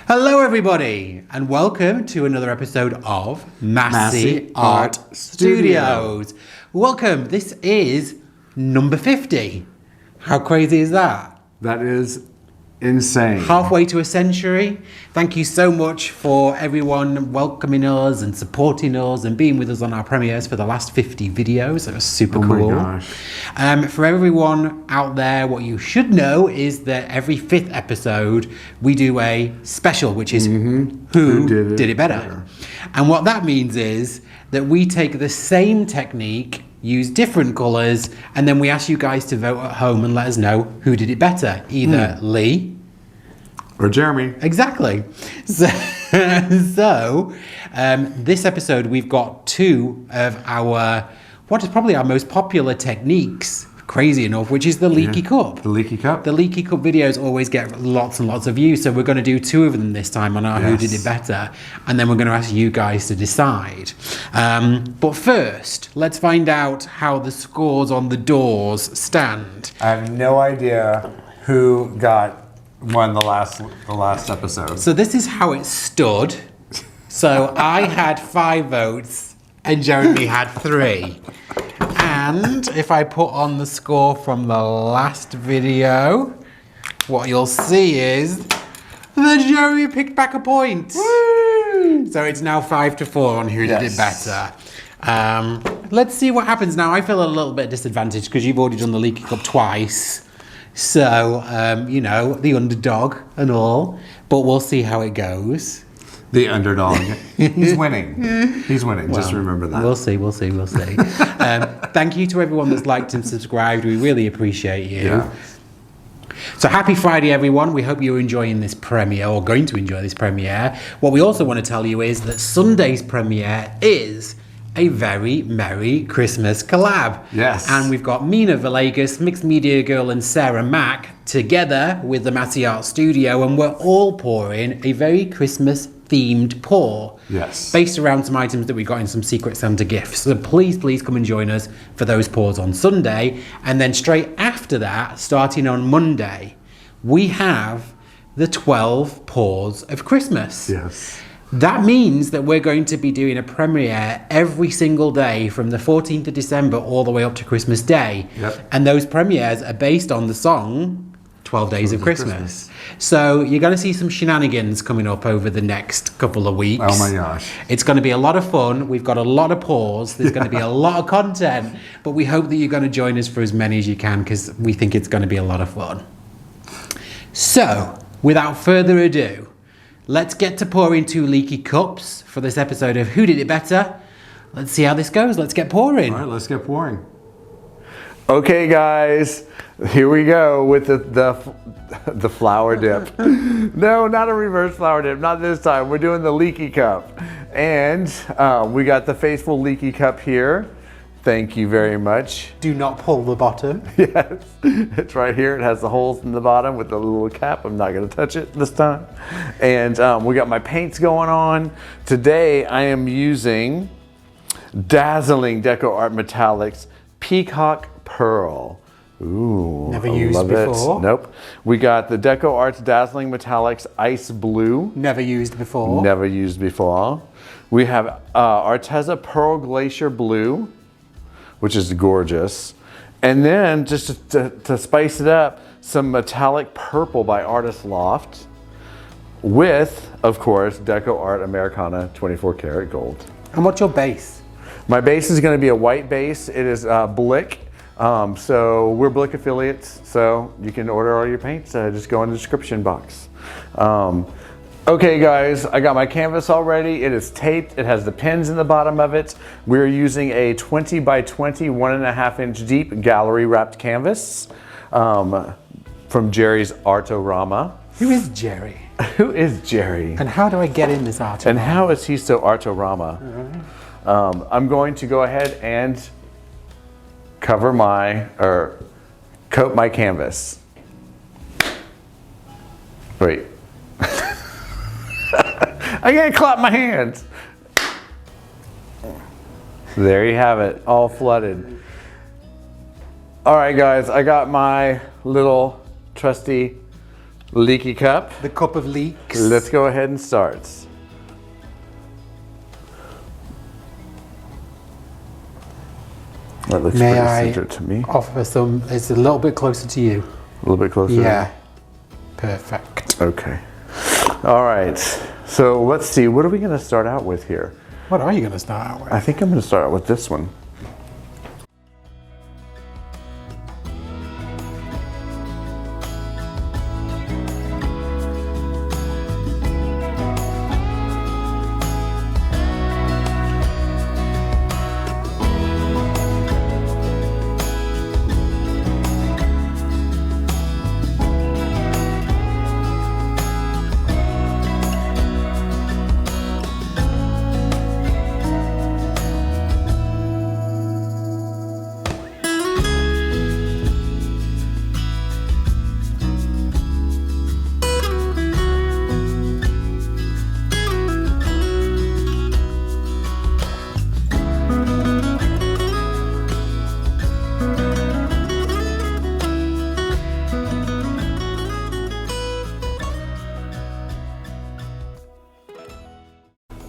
Hello everybody and welcome to another episode of Masse Art Studios. Welcome, this is number 50. How crazy is that? That is insane. Halfway to a century. Thank you so much for everyone welcoming us and supporting us and being with us on our premieres for the last 50 videos. It was super cool. My gosh. For everyone out there, what you should know is that every 5th episode we do a special, which is Who did it better? And what that means is that we take the same technique, use different colours, and then we ask you guys to vote at home and let us know who did it better. Either Lee or Jeremy. Exactly. So, this episode we've got two of our, what is probably our most popular techniques, crazy enough, which is the leaky cup. The leaky cup. The leaky cup videos always get lots and lots of views, so we're going to do 2 of them this time on our Who Did It Better, and then we're going to ask you guys to decide. But first, let's find out how the scores on the doors stand. I have no idea who won the last episode. So this is how it stood. So I had 5 votes and Jeremy had 3. And if I put on the score from the last video, what you'll see is that Jeremy picked back a point. Woo! So it's now 5-4 on who did it better. Let's see what happens now. I feel a little bit disadvantaged because you've already done the leaky cup twice. So, you know, the underdog and all. But we'll see how it goes. The underdog. He's winning. He's winning. Well, just remember that. We'll see. Thank you to everyone that's liked and subscribed. We really appreciate you. Yeah. So happy Friday, everyone. We hope you're enjoying this premiere or going to enjoy this premiere. What we also want to tell you is that Sunday's premiere is a very Merry Christmas collab. Yes. And we've got Mina Villegas, Mixed Media Girl, and Sarah Mack together with the Masse Art Studio, and we're all pouring a very Christmas themed pour. Yes. Based around some items that we got in some Secret Santa gifts. So please come and join us for those pours on Sunday. And then straight after that, starting on Monday, we have the 12 pours of Christmas. Yes. That means that we're going to be doing a premiere every single day from the 14th of December all the way up to Christmas Day. Yep. And those premieres are based on the song 12 Days of Christmas. So you're going to see some shenanigans coming up over the next couple of weeks. Oh my gosh. It's going to be a lot of fun. We've got a lot of pours. There's going to be a lot of content. But we hope that you're going to join us for as many as you can because we think it's going to be a lot of fun. So, without further ado, let's get to pouring 2 leaky cups for this episode of Who Did It Better? Let's see how this goes. Let's get pouring. All right, let's get pouring. Okay, guys, here we go with the flower dip. No, not a reverse flower dip, not this time. We're doing the leaky cup. And we got the faithful leaky cup here. Thank you very much. Do not pull the bottom. Yes, it's right here. It has the holes in the bottom with the little cap. I'm not gonna touch it this time. And we got my paints going on. Today I am using Dazzling DecoArt Metallics Peacock Pearl. Ooh, never used before. Nope. We got the DecoArt Dazzling Metallics Ice Blue. Never used before. Never used before. We have Arteza Pearl Glacier Blue, which is gorgeous. And then, just to spice it up, some metallic purple by Artist Loft with, of course, DecoArt Americana 24 karat gold. And what's your base? My base is going to be a white base. It is Blick. So we're Blick affiliates, so you can order all your paints. Just go in the description box. Okay guys, I got my canvas already. It is taped. It has the pins in the bottom of it. We're using a 20 by 20, 1.5 inch deep gallery wrapped canvas from Jerry's Artorama. Who is Jerry? Who is Jerry? And how do I get in this Artorama? And how is he so Artorama? I'm going to go ahead and cover my, or coat my canvas. Wait. I can't clap my hands. There you have it, all flooded. All right, guys, I got my little trusty leaky cup. The cup of leaks. Let's go ahead and start. That looks May pretty I centered to me. offer some? It's a little bit closer to you. A little bit closer? Yeah. Perfect. Okay. All right. So let's see. What are we going to start out with here? What are you going to start out with? I think I'm going to start out with this one.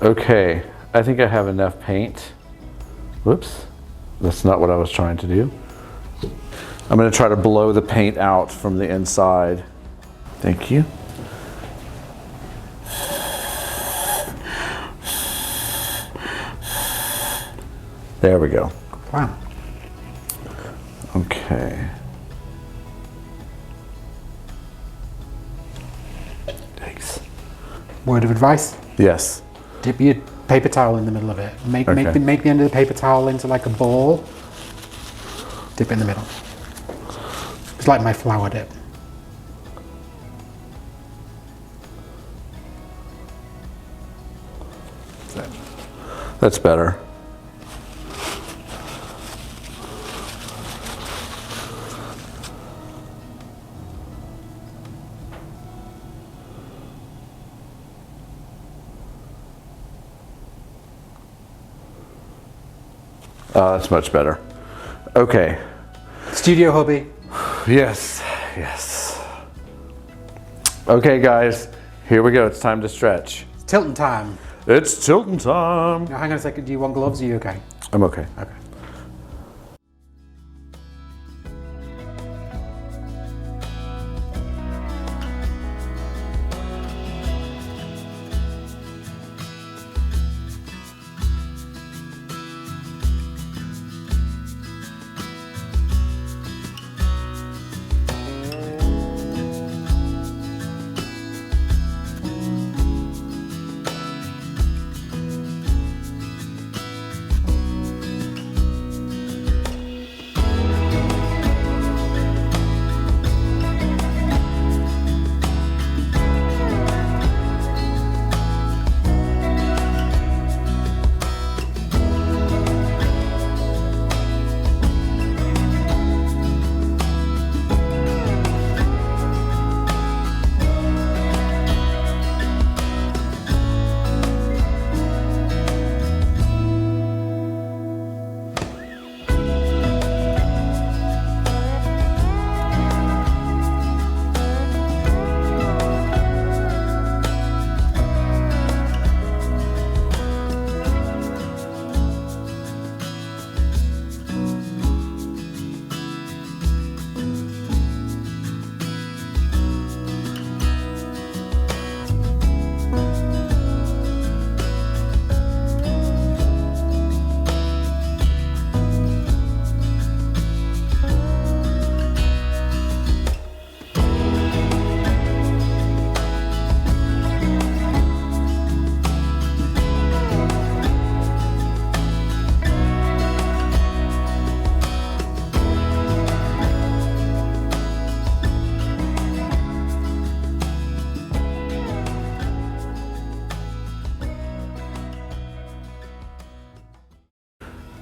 Okay, I think I have enough paint. Whoops, that's not what I was trying to do. I'm going to try to blow the paint out from the inside. Thank you. There we go. Wow. Okay. Thanks. Word of advice? Yes. Dip your paper towel in the middle of it. Make the end of the paper towel into like a ball. Dip it in the middle. It's like my flower dip. That's better. That's much better. Okay. Studio hubby. Yes, yes. Okay, guys, here we go. It's time to stretch. It's tilting time. It's tilting time. Now hang on a second. Do you want gloves? Are you okay? I'm okay. Okay.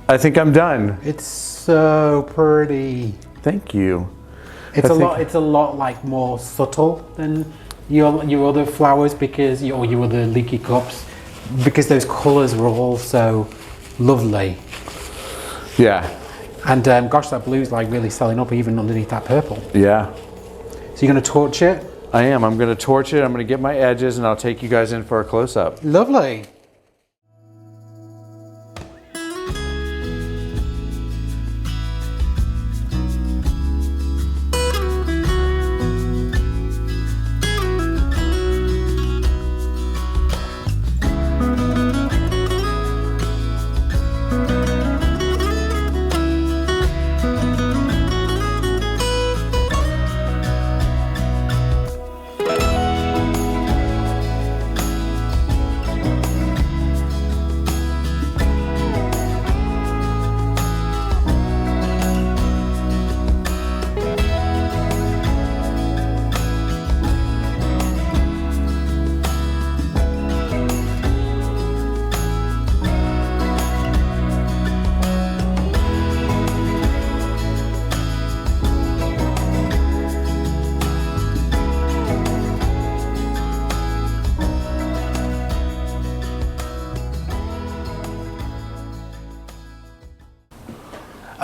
I think I'm done. It's so pretty. Thank you. It's a lot like more subtle than your other flowers because your other leaky cups, because those colours were all so lovely. Yeah. And gosh, that blue's like really selling up even underneath that purple. Yeah. So you're going to torch it? I am. I'm going to torch it. I'm going to get my edges and I'll take you guys in for a close-up. Lovely.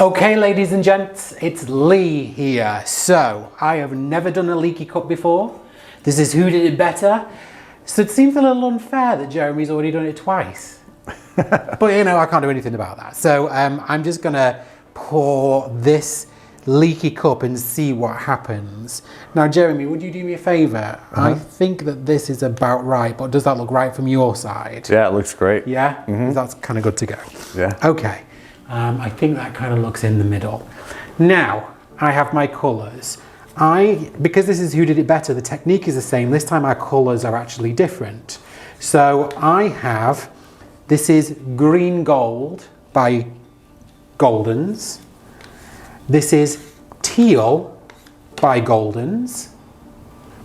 Okay, ladies and gents, it's Lee here. So, I have never done a leaky cup before. This is Who Did It Better. So it seems a little unfair that Jeremy's already done it twice. But you know, I can't do anything about that. So I'm just gonna pour this leaky cup and see what happens. Now, Jeremy, would you do me a favor? I think that this is about right, but does that look right from your side? Yeah, it looks great. Yeah? That's kind of good to go. Yeah. Okay. I think that kind of looks in the middle. Now, I have my colours. Because this is Who Did It Better, the technique is the same. This time our colours are actually different. So I have, this is Green Gold by Goldens. This is Teal by Goldens,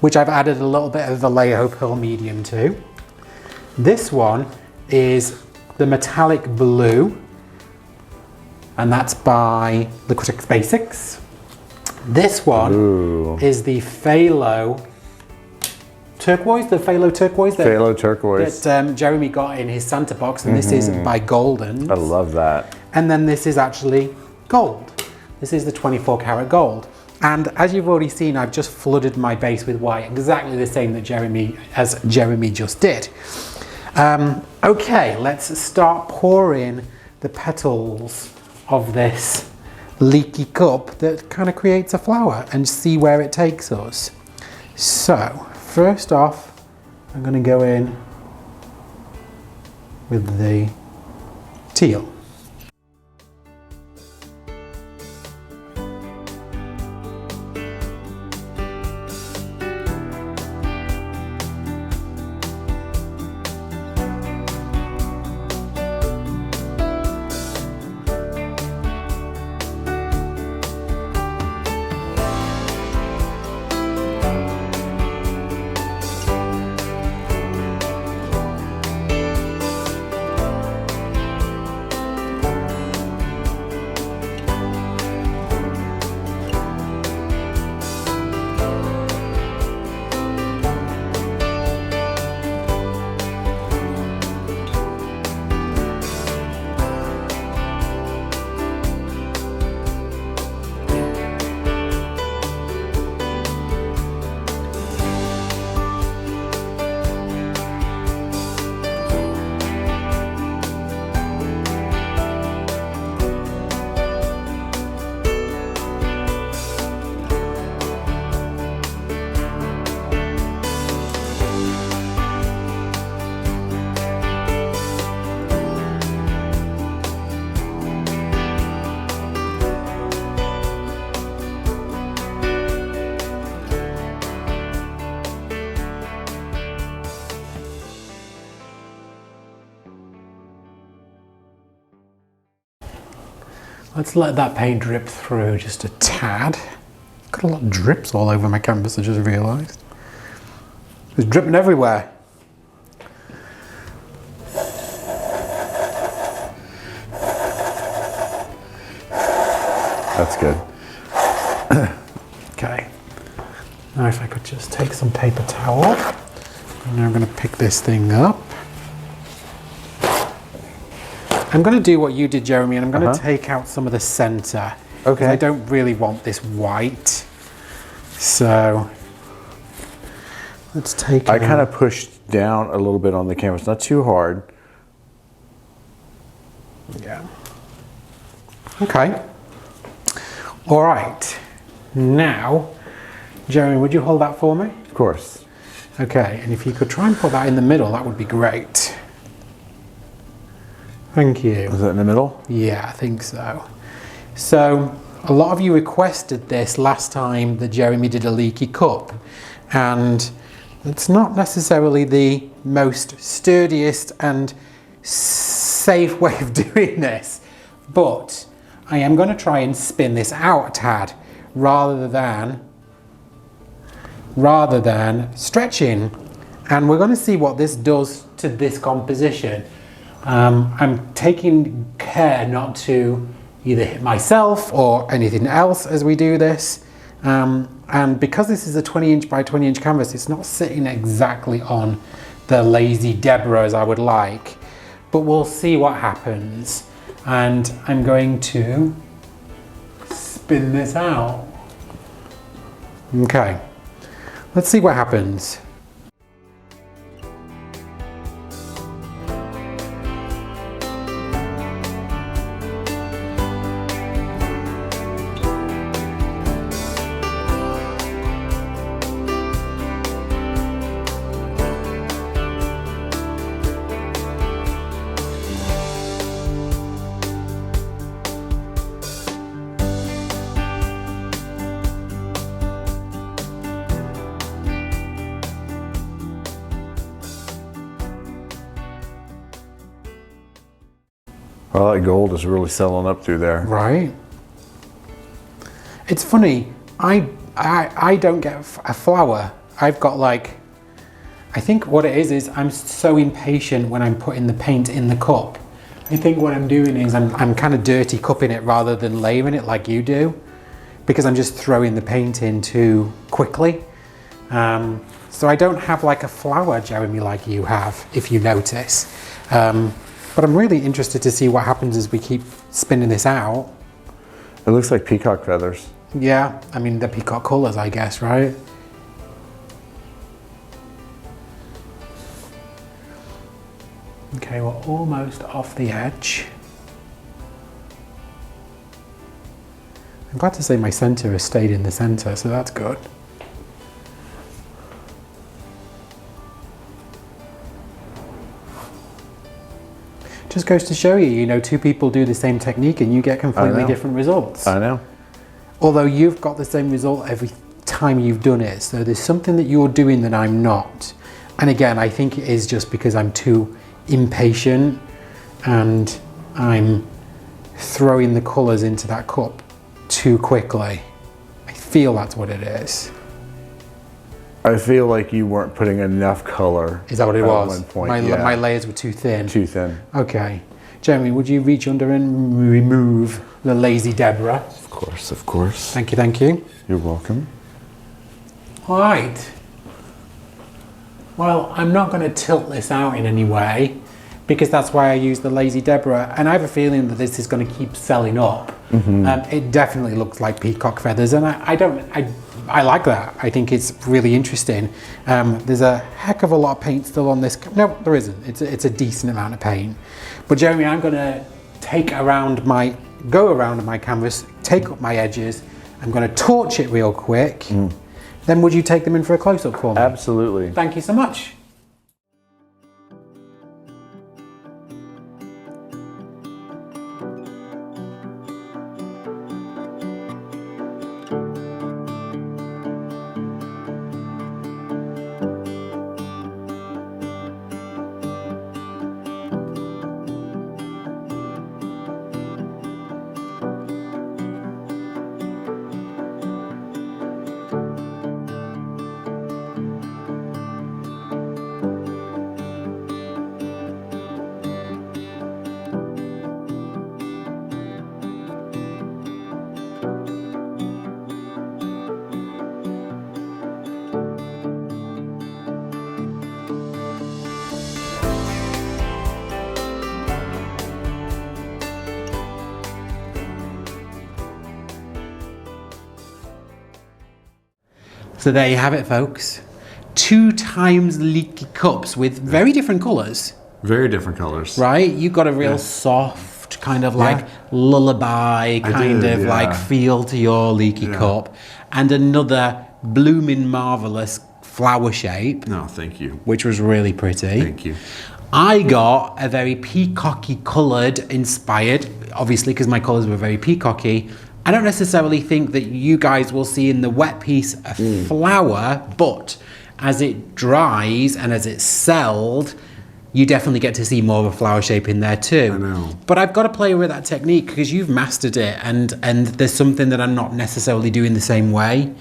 which I've added a little bit of Vallejo Pearl Medium to. This one is the Metallic Blue, and that's by Liquitex Basics. This one is the Phthalo Turquoise, Phthalo Turquoise. That Jeremy got in his Santa box, and this is by Goldens. I love that. And then this is actually gold. This is the 24 karat gold. And as you've already seen, I've just flooded my base with white, exactly the same that Jeremy just did. Okay, let's start pouring the petals of this leaky cup that kind of creates a flower and see where it takes us. So, first off, I'm going to go in with the teal. Let's let that paint drip through just a tad. Got a lot of drips all over my canvas, I just realised. It's dripping everywhere. That's good. Okay. Now if I could just take some paper towel. And now I'm going to pick this thing up. I'm going to do what you did, Jeremy, and I'm going to take out some of the center. Okay. I don't really want this white. So let's take I kind of pushed down a little bit on the canvas, not too hard. Yeah. Okay. All right. Now, Jeremy, would you hold that for me? Of course. Okay, and if you could try and put that in the middle, that would be great. Thank you. Is that in the middle? Yeah, I think so. So, a lot of you requested this last time that Jeremy did a leaky cup, and it's not necessarily the most sturdiest and safe way of doing this, but I am going to try and spin this out a tad rather than stretching, and we're going to see what this does to this composition. I'm taking care not to either hit myself or anything else as we do this, and because this is a 20 inch by 20 inch canvas, it's not sitting exactly on the Lazy Deborah as I would like, but we'll see what happens. And I'm going to spin this out. Okay, let's see what happens. Well, that gold is really selling up through there. Right. It's funny, I don't get a flower. I've got like, I think what it is I'm so impatient when I'm putting the paint in the cup. I think what I'm doing is I'm kind of dirty cupping it rather than layering it like you do, because I'm just throwing the paint in too quickly. So I don't have like a flower, Jeremy, like you have, if you notice. But I'm really interested to see what happens as we keep spinning this out. It looks like peacock feathers. Yeah, I mean, the peacock colors, I guess, right? Okay, we're almost off the edge. I'm glad to say my center has stayed in the center, so that's good. Just goes to show you, you know, two people do the same technique and you get completely different results. I know. Although you've got the same result every time you've done it. So there's something that you're doing that I'm not. And again, I think it is just because I'm too impatient and I'm throwing the colours into that cup too quickly. I feel that's what it is. I feel like you weren't putting enough color. Is that what it was? At one point, My layers were too thin. Too thin. Okay. Jeremy, would you reach under and remove the Lazy Deborah? Of course, of course. Thank you, thank you. You're welcome. All right. Well, I'm not going to tilt this out in any way because that's why I use the Lazy Deborah, and I have a feeling that this is going to keep selling up. It definitely looks like peacock feathers, and I like that. I think it's really interesting. There's a heck of a lot of paint still on this. No, there isn't. It's a decent amount of paint. But Jeremy, I'm going to go around my canvas, take up my edges. I'm going to torch it real quick. Then would you take them in for a close-up for me? Absolutely. Thank you so much. So there you have it, folks. 2 times leaky cups with very different colours. Very different colors. Right? You've got a real soft, kind of like lullaby, kind of like feel to your leaky cup. And another blooming marvellous flower shape. No, thank you. Which was really pretty. Thank you. I got a very peacocky coloured inspired, obviously because my colours were very peacocky. I don't necessarily think that you guys will see in the wet piece a flower, but as it dries and as it's celled, you definitely get to see more of a flower shape in there too. I know. But I've got to play with that technique because you've mastered it, and there's something that I'm not necessarily doing the same way.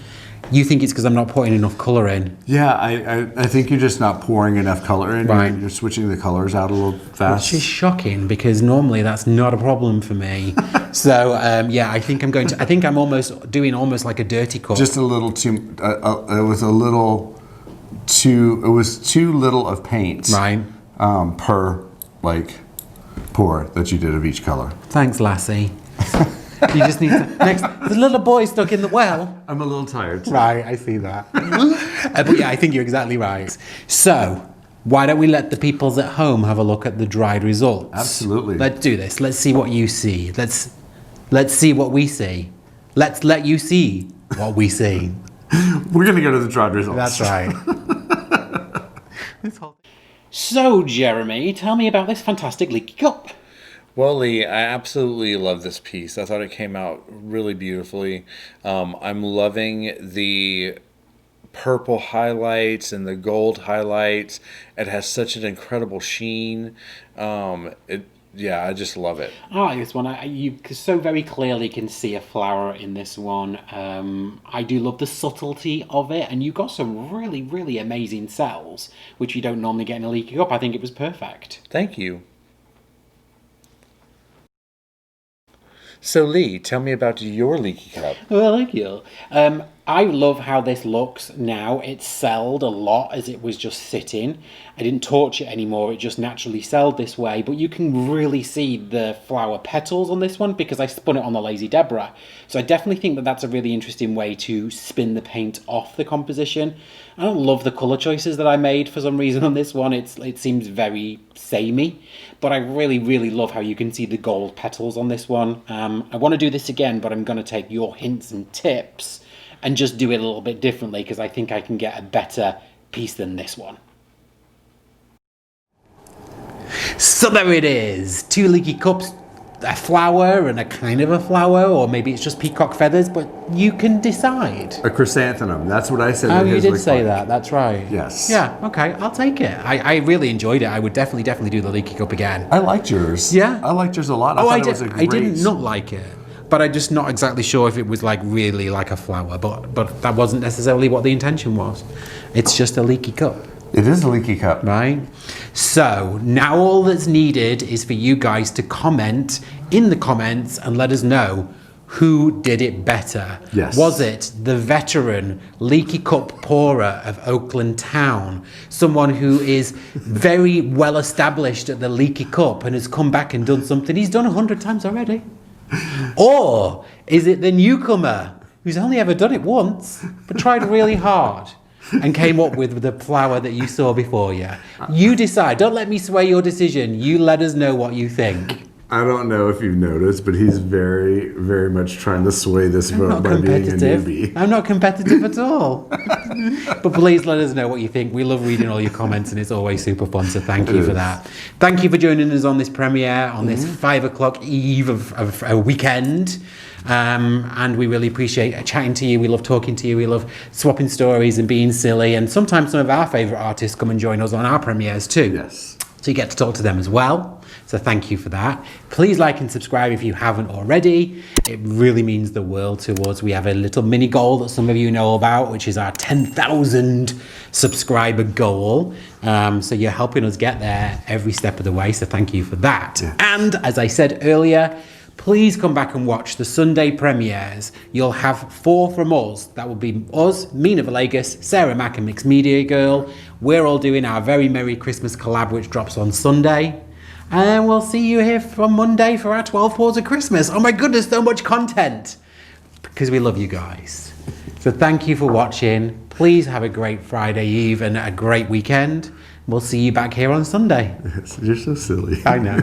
You think it's because I'm not putting enough colour in. Yeah, I think you're just not pouring enough color in. Right. You're switching the colors out a little fast. Which is shocking because normally that's not a problem for me. So yeah, I think I'm almost doing like a dirty cup. Just a little too. It was a little too. It was too little of paint. Right. Per like pour that you did of each color. Thanks, Lassie. You just need to. Next, the little boy stuck in the well. I'm a little tired. Right, I see that. But yeah, I think you're exactly right. So, why don't we let the peoples at home have a look at the dried results? Absolutely. Let's do this. Let's see what you see. Let's see what we see. Let's let you see what we see. We're gonna go to the dried results. That's right. So, Jeremy, tell me about this fantastic leaky cup. Well, Lee, I absolutely love this piece. I thought it came out really beautifully. I'm loving the purple highlights and the gold highlights. It has such an incredible sheen. Yeah, I just love it. Oh, this one, you so very clearly can see a flower in this one. I do love the subtlety of it, and you got some really, really amazing cells, which you don't normally get in a leaky cup. I think it was perfect. Thank you. So, Lee, tell me about your leaky cup. Well, thank you. I love how this looks now. It's celled a lot as it was just sitting. I didn't torch it anymore. It just naturally celled this way. But you can really see the flower petals on this one because I spun it on the Lazy Deborah. So I definitely think that that's a really interesting way to spin the paint off the composition. I don't love the colour choices that I made for some reason on this one. It seems very samey. But I really, really love how you can see the gold petals on this one. I want to do this again, but I'm going to take your hints and tips and just do it a little bit differently because I think I can get a better piece than this one. So there it is. 2 leaky cups, a flower and a kind of a flower, or maybe it's just peacock feathers, but you can decide. A chrysanthemum. That's what I said. Oh, you did say that. That's right. Yes. Yeah, okay, I'll take it. I really enjoyed it. I would definitely do the leaky cup again. I liked yours. Yeah? I liked yours a lot. Oh, I did not like it. But I'm just not exactly sure if it was like really like a flower, but that wasn't necessarily what the intention was. It's just a leaky cup. It is a leaky cup. Right? So now all that's needed is for you guys to comment in the comments and let us know who did it better. Yes. Was it the veteran leaky cup pourer of Oakland Town, someone who is very well established at the leaky cup and has come back and done something he's done 100 times already? Or is it the newcomer who's only ever done it once but tried really hard and came up with the flower that you saw before you? You decide. Don't let me sway your decision. You let us know what you think. I don't know if you've noticed, but he's very, very much trying to sway this vote by being a newbie. I'm not competitive at all. But please let us know what you think. We love reading all your comments and it's always super fun, so thank you for that. Thank you for joining us on this premiere, on this 5 o'clock eve of a weekend. And we really appreciate chatting to you. We love talking to you. We love swapping stories and being silly. And sometimes some of our favourite artists come and join us on our premieres too. Yes. So you get to talk to them as well. So thank you for that. Please like and subscribe if you haven't already. It really means the world to us. We have a little mini goal that some of you know about, which is our 10,000 subscriber goal. So you're helping us get there every step of the way. So thank you for that. Yeah. And as I said earlier, please come back and watch the Sunday premieres. You'll have 4 from us. That will be us, Mina Villegas, Sarah Mack and Mixed Media Girl. We're all doing our Very Merry Christmas collab, which drops on Sunday. And we'll see you here on Monday for our 12 Pours of Christmas. Oh my goodness, so much content. Because we love you guys. So thank you for watching. Please have a great Friday Eve and a great weekend. We'll see you back here on Sunday. You're so silly. I know.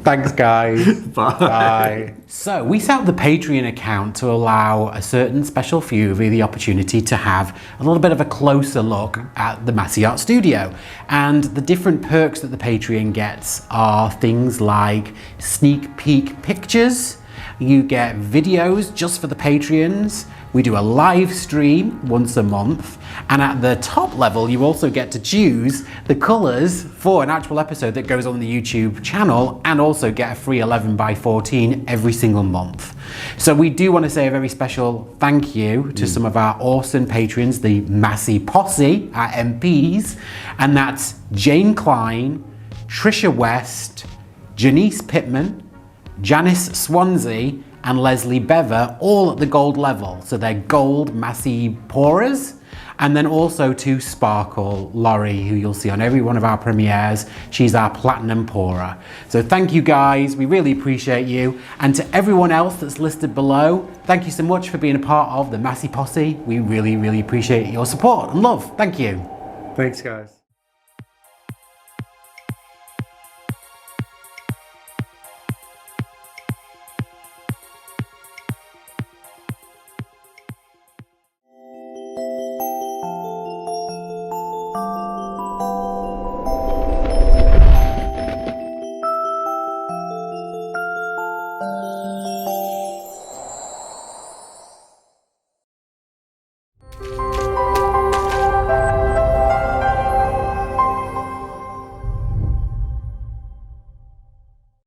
Thanks, guys. Bye. Bye. So we set up the Patreon account to allow a certain special few of you the opportunity to have a little bit of a closer look at the Masse Art Studio. And the different perks that the Patreon gets are things like sneak peek pictures. You get videos just for the Patreons. We do a live stream once a month. And at the top level, you also get to choose the colors for an actual episode that goes on the YouTube channel, and also get a free 11x14 every single month. So we do want to say a very special thank you to some of our awesome patrons, the Masse Posse, our MPs, and that's Jane Klein, Trisha West, Janice Pittman, Janice Swansea, and Leslie Bever, all at the gold level. So they're gold Masse pourers. And then also to Sparkle, Laurie, who you'll see on every one of our premieres. She's our platinum pourer. So thank you guys, we really appreciate you. And to everyone else that's listed below, thank you so much for being a part of the Masse Posse. We really, really appreciate your support and love. Thank you. Thanks, guys.